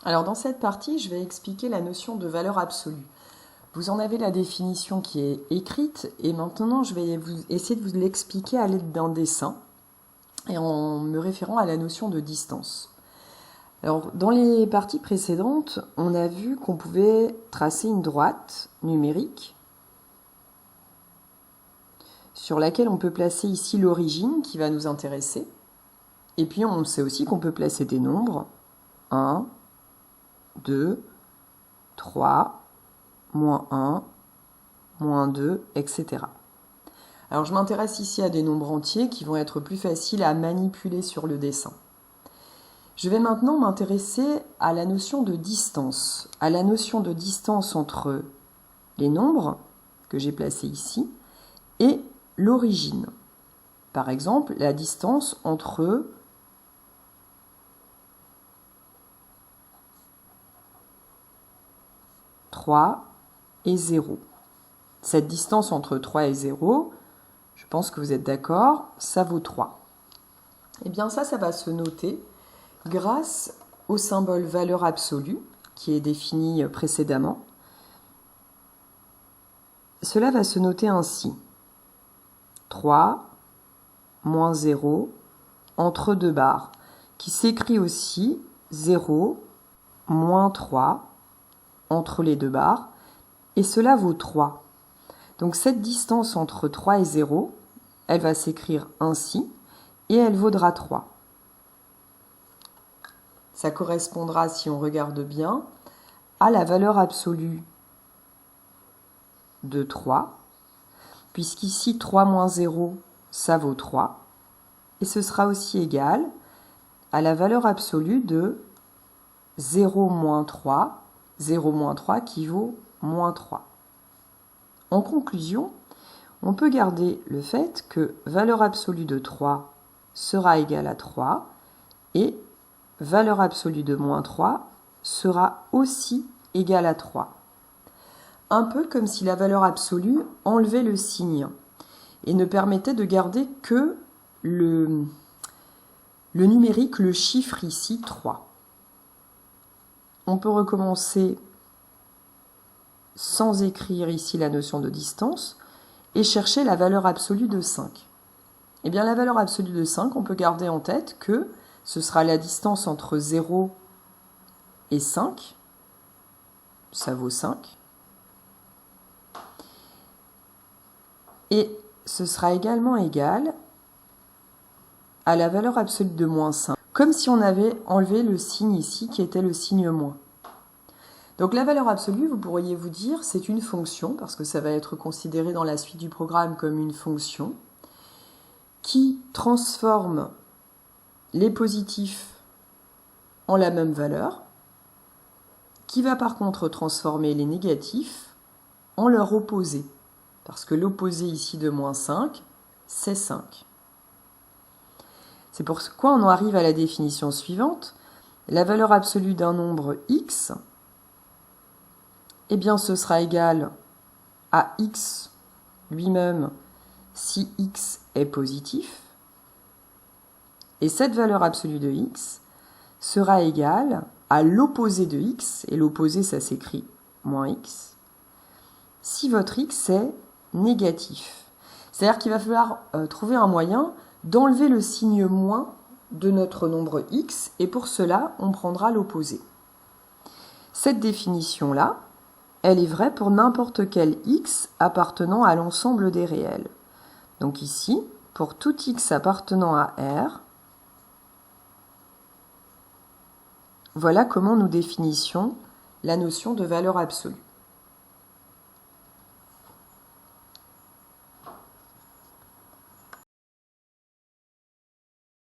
Alors dans cette partie, je vais expliquer la notion de valeur absolue. Vous en avez la définition qui est écrite et maintenant je vais essayer de vous l'expliquer à l'aide d'un dessin et en me référant à la notion de distance. Alors dans les parties précédentes, on a vu qu'on pouvait tracer une droite numérique sur laquelle on peut placer ici l'origine qui va nous intéresser. Et puis on sait aussi qu'on peut placer des nombres 1, 2, 3, moins 1, moins 2, etc. Alors je m'intéresse ici à des nombres entiers qui vont être plus faciles à manipuler sur le dessin. Je vais maintenant m'intéresser à la notion de distance, entre les nombres que j'ai placés ici et l'origine. Par exemple, la distance entre 3 et 0. Cette distance entre 3 et 0, je pense que vous êtes d'accord, ça vaut 3. Et bien ça va se noter grâce au symbole valeur absolue qui est défini précédemment. Cela va se noter ainsi. 3 moins 0 entre deux barres, qui s'écrit aussi 0 moins 3 entre les deux barres, et cela vaut 3. Donc cette distance entre 3 et 0, elle va s'écrire ainsi, et elle vaudra 3. Ça correspondra, si on regarde bien, à la valeur absolue de 3, puisqu'ici 3 moins 0, ça vaut 3, et ce sera aussi égal à la valeur absolue de 0 moins 3 qui vaut moins 3. En conclusion, on peut garder le fait que valeur absolue de 3 sera égale à 3 et valeur absolue de moins 3 sera aussi égale à 3. Un peu comme si la valeur absolue enlevait le signe et ne permettait de garder que le numérique, le chiffre ici 3. On peut recommencer sans écrire ici la notion de distance et chercher la valeur absolue de 5. Eh bien la valeur absolue de 5, on peut garder en tête que ce sera la distance entre 0 et 5, ça vaut 5. Et ce sera également égal à la valeur absolue de moins 5, comme si on avait enlevé le signe ici qui était le signe moins. Donc la valeur absolue, vous pourriez vous dire, c'est une fonction, parce que ça va être considéré dans la suite du programme comme une fonction, qui transforme les positifs en la même valeur, qui va par contre transformer les négatifs en leur opposé, parce que l'opposé ici de moins 5, c'est 5. C'est pourquoi on en arrive à la définition suivante. La valeur absolue d'un nombre x, eh bien ce sera égal à x lui-même si x est positif. Et cette valeur absolue de x sera égale à l'opposé de x, et l'opposé ça s'écrit moins x, si votre x est négatif. C'est-à-dire qu'il va falloir trouver un moyen d'enlever le signe moins de notre nombre x, et pour cela, on prendra l'opposé. Cette définition-là, elle est vraie pour n'importe quel x appartenant à l'ensemble des réels. Donc ici, pour tout x appartenant à R, voilà comment nous définissions la notion de valeur absolue.